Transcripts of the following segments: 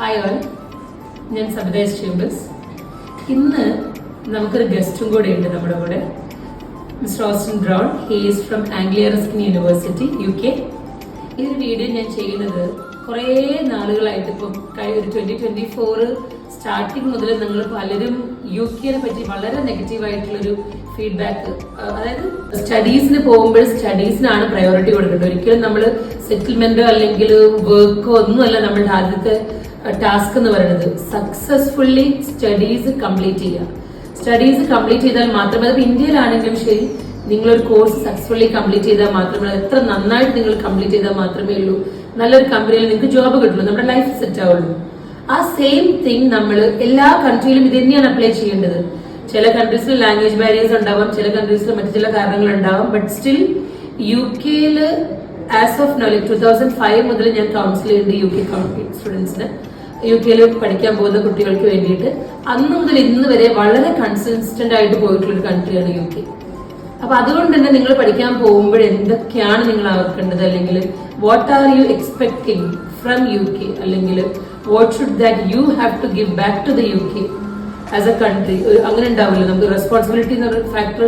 Hi all, ഞാൻ Sabitha chambers. ഇന്ന് നമുക്കൊരു ഗസ്റ്റും കൂടെ ഉണ്ട് നമ്മുടെ കൂടെ, mister Austin brown. He is from Anglia Ruskin university, UK. ഈ ഒരു വീഡിയോ ഞാൻ ചെയ്യുന്നത് കുറേ നാളുകളായിട്ട്, ഇപ്പം ഒരു 2024 സ്റ്റാർട്ടിങ് മുതൽ നിങ്ങൾ പലരും UK പറ്റി വളരെ നെഗറ്റീവായിട്ടുള്ളൊരു ഫീഡ്ബാക്ക്, അതായത് സ്റ്റഡീസിന് പോകുമ്പോൾ സ്റ്റഡീസിനാണ് പ്രയോറിറ്റി കൊടുക്കേണ്ടത്. ഒരിക്കലും നമ്മൾ സെറ്റിൽമെന്റോ അല്ലെങ്കിൽ വർക്കോ ഒന്നുമല്ല നമ്മളുടെ ആദ്യത്തെ ടാസ്ക് എന്ന് പറയുന്നത്. സക്സസ്ഫുള്ളി സ്റ്റഡീസ് കംപ്ലീറ്റ് ചെയ്യുക. സ്റ്റഡീസ് കംപ്ലീറ്റ് ചെയ്താൽ മാത്രമേ, അത് ഇന്ത്യയിലാണെങ്കിലും ശരി, നിങ്ങളൊരു കോഴ്സ് സക്സസ്ഫുള്ളി കംപ്ലീറ്റ് ചെയ്താൽ മാത്രമേ, എത്ര നന്നായിട്ട് നിങ്ങൾ കംപ്ലീറ്റ് ചെയ്താൽ മാത്രമേ ഉള്ളൂ നല്ലൊരു കമ്പനിയിൽ നിങ്ങൾക്ക് ജോബ് കിട്ടുള്ളൂ, നമ്മുടെ ലൈഫ് സെറ്റ് ആവുള്ളൂ. ആ സെയിം തിങ് നമ്മൾ എല്ലാ കൺട്രിയിലും ഇത് തന്നെയാണ് അപ്ലൈ ചെയ്യേണ്ടത്. ചില കൺട്രീസിൽ ലാംഗ്വേജ് ബാരിയേഴ്സ് ഉണ്ടാവാം, ചില കൺട്രീസിൽ മറ്റു ചില കാരണങ്ങൾ ഉണ്ടാവാം. But still UK as of now, 2005 മുതൽ ഞാൻ കൗൺസിൽ ചെയ്യുന്നുണ്ട് UK സ്റ്റുഡൻസിന്, UK പഠിക്കാൻ പോകുന്ന കുട്ടികൾക്ക് വേണ്ടിയിട്ട്. അന്ന് മുതൽ ഇന്ന് വരെ വളരെ കൺസിസ്റ്റന്റ് ആയിട്ട് പോയിട്ടുള്ള ഒരു കൺട്രിയാണ് UK. അപ്പൊ അതുകൊണ്ട് തന്നെ നിങ്ങൾ പഠിക്കാൻ പോകുമ്പോൾ എന്തൊക്കെയാണ് നിങ്ങൾ ഓർക്കേണ്ടത്, അല്ലെങ്കിൽ what are you expecting from UK, അല്ലെങ്കിൽ what should that you have to give back to the UK as a country. അങ്ങനെ ഉണ്ടാവില്ല. നമുക്ക് റെസ്പോൺസിബിലിറ്റി എന്ന് പറയുന്ന ഫാക്ടർ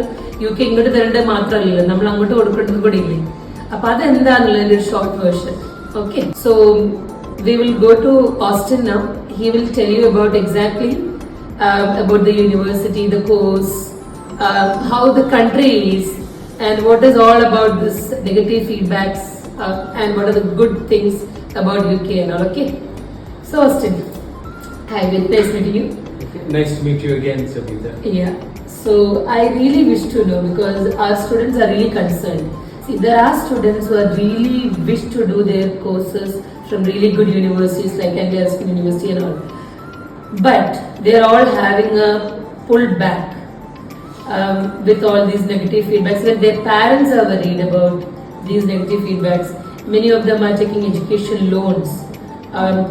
UK ഇങ്ങോട്ട് തരേണ്ടത് മാത്രമല്ലല്ലോ, നമ്മൾ അങ്ങോട്ട് കൊടുക്കേണ്ടത് കൂടി ഇല്ലേ. അപ്പൊ അതെന്താന്നുള്ളതിന്റെ ഒരു short version. Okay, so we will go to Austin now. He will tell you about exactly about the university, the course, how the country is, and what is all about this negative feedbacks, and what are the good things about UK and all. Okay, so Austin, hi, very nice meeting you. Nice to meet you again, Sabita. Yeah, so I really wish to know, because our students are really concerned. See, there are students who are really wish to do their courses from really good universities like Anglia Ruskin University and all, but they are all having a pulled back with all these negative feedbacks. When their parents are worried about these negative feedbacks, many of them are taking education loans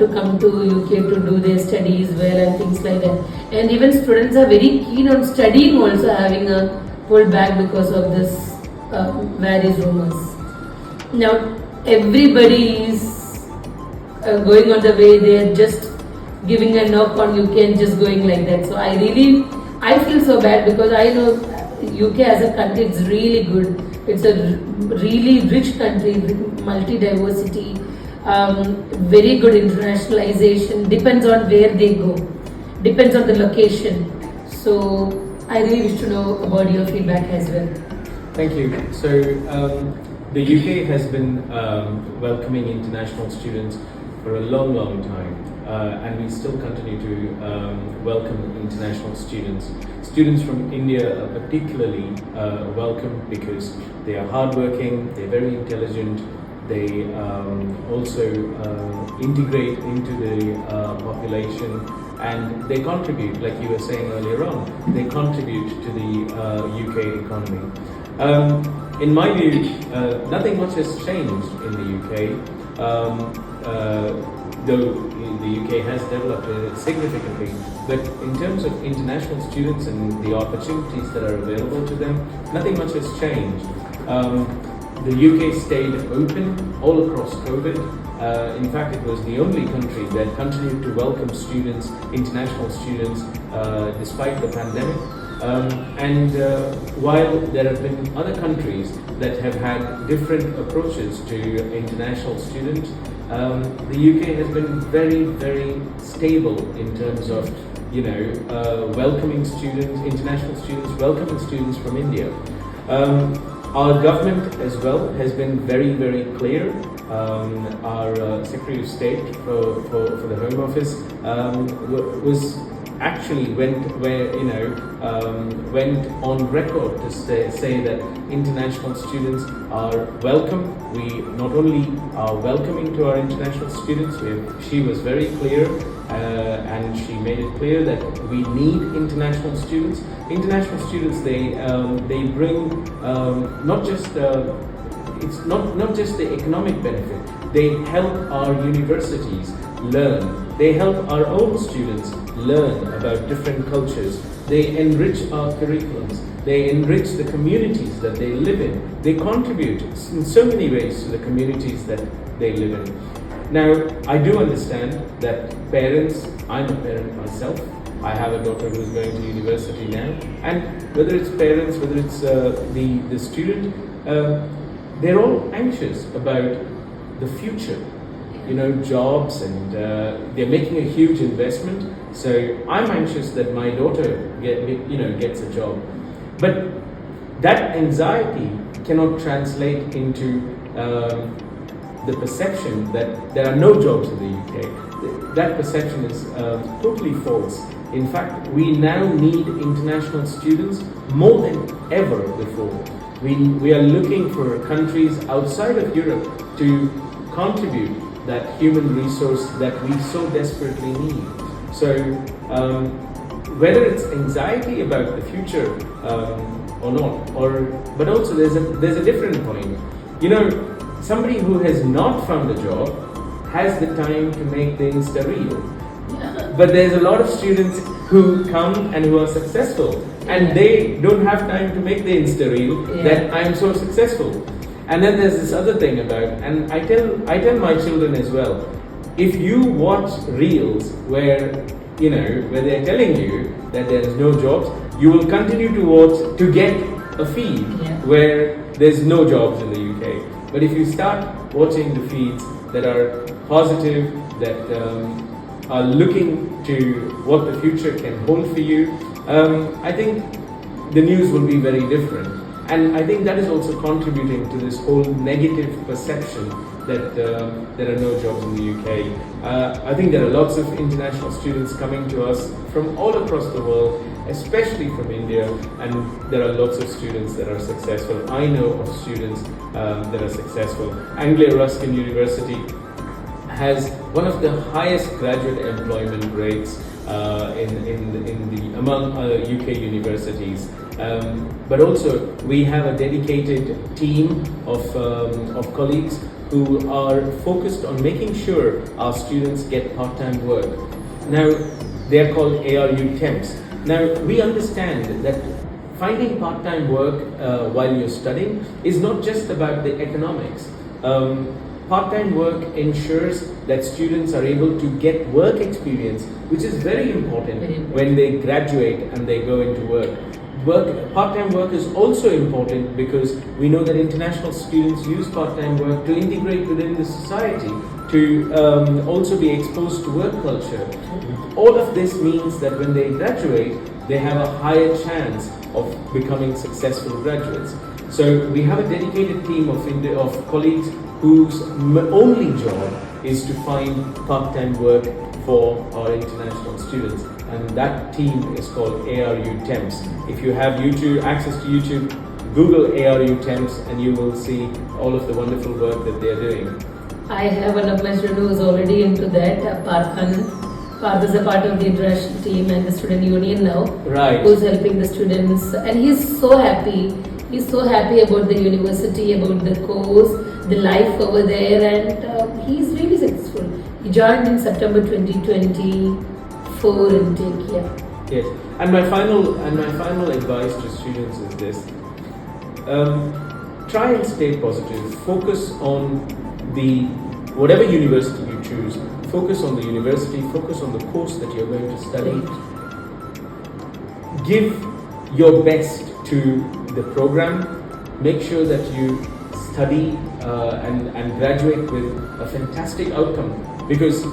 to come to UK to do their studies well and things like that. And even students are very keen on studying, also having a pulled back because of this various rumors. Now everybody is going on the way, they are just giving a knock on UK and just going like that. So I feel so bad, because I know UK as a country, it's really good. It's a really rich country, multi-diversity, very good internationalization, depends on where they go, depends on the location. So I really wish to know about your feedback as well. Thank you. So the UK has been welcoming international students for a long time, and we still continue to welcome international students. Students from India are particularly welcome because they are hardworking, they're very intelligent, they also integrate into the population, and they contribute, like you were saying earlier on, they contribute to the UK economy. In my view, nothing much has changed in the UK, though the UK has developed significantly. But in terms of international students and the opportunities that are available to them, nothing much has changed. The UK stayed open all across COVID. In fact, it was the only country that continued to welcome students, international students, despite the pandemic. While there have been other countries that have had different approaches to international students, the UK has been very stable in terms of, welcoming students, international students, welcoming students from India. Our government as well has been very clear. Our Secretary of State for the Home Office was actually went on record to say that international students are welcome. We not only are welcoming to our international students, she was very clear, and she made it clear that we need international students. International students, they bring not just it's not just the economic benefit. They help our universities learn. They help our own students learn about different cultures. They enrich our curriculums. They enrich the communities that they live in. They contribute in so many ways to the communities that they live in. Now, I do understand that parents, I'm a parent myself, I have a daughter who's going to university now, and whether it's parents, whether it's the student, they're all anxious about the future, jobs, and they're making a huge investment. So I'm anxious that my daughter gets a job, but that anxiety cannot translate into the perception that there are no jobs in the UK. That perception is totally false. In fact, we now need international students more than ever before. We are looking for countries outside of Europe to contribute that human resource that we so desperately need. So, whether it's anxiety about the future or not, but also there's a different point. Somebody who has not found a job has the time to make the Insta reel. But there's a lot of students who come and who are successful, and they don't have time to make the Insta reel that I'm so successful. And then there's this other thing about, and I tell my children as well, if you watch reels where they're telling you that there's no jobs, you will continue to watch to get a feed where there's no jobs in the UK. But if you start watching the feeds that are positive, that are looking to what the future can hold for you, I think the news will be very different. And I think that is also contributing to this whole negative perception that there are no jobs in the UK. I think there are lots of international students coming to us from all across the world, especially from India, and there are lots of students that are successful. I know of students that are successful. Anglia Ruskin University has one of the highest graduate employment rates among UK universities. But also we have a dedicated team of colleagues who are focused on making sure our students get part-time work. Now, they are called ARU temps. Now, we understand that finding part-time work while you're studying is not just about the economics. Part-time work ensures that students are able to get work experience, which is very important when they graduate and they go into work. Part-time work is also important because we know that international students use part-time work to integrate within the society, to also be exposed to work culture. All of this means that when they graduate, they have a higher chance of becoming successful graduates. So we have a dedicated team of colleagues whose only job is to find part-time work for our international students. And that team is called ARU Temps. If you have access to YouTube, Google ARU Temps and you will see all of the wonderful work that they are doing. I have one of my students who is already into that, Parth Anand. Parth is a part of the international team and the student union now. Right. Who's helping the students, and he's so happy. He's so happy about the university, about the course, the life over there, and he's really successful. He joined in September 2024 intake. Yes, and my final advice to students is this: try and stay positive. Focus on whatever university you choose. Focus on the university. Focus on the course that you're going to study. Give your best to the program. Make sure that you study and graduate with a fantastic outcome, because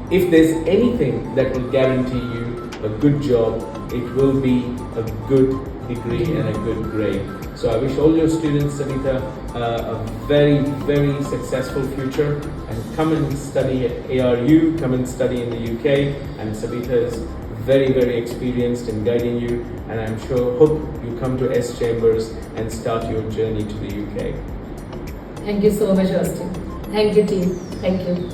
if there's anything that will guarantee you a good job, it will be a good degree and a good grade. So I wish all your students, Sabita, a very, very successful future, and come and study at ARU, come and study in the UK, and Sabita is very, very experienced in guiding you, and I'm hope you come to S Chambers and start your journey to the UK. Thank you so much, Austin. Thank you, team. Thank you.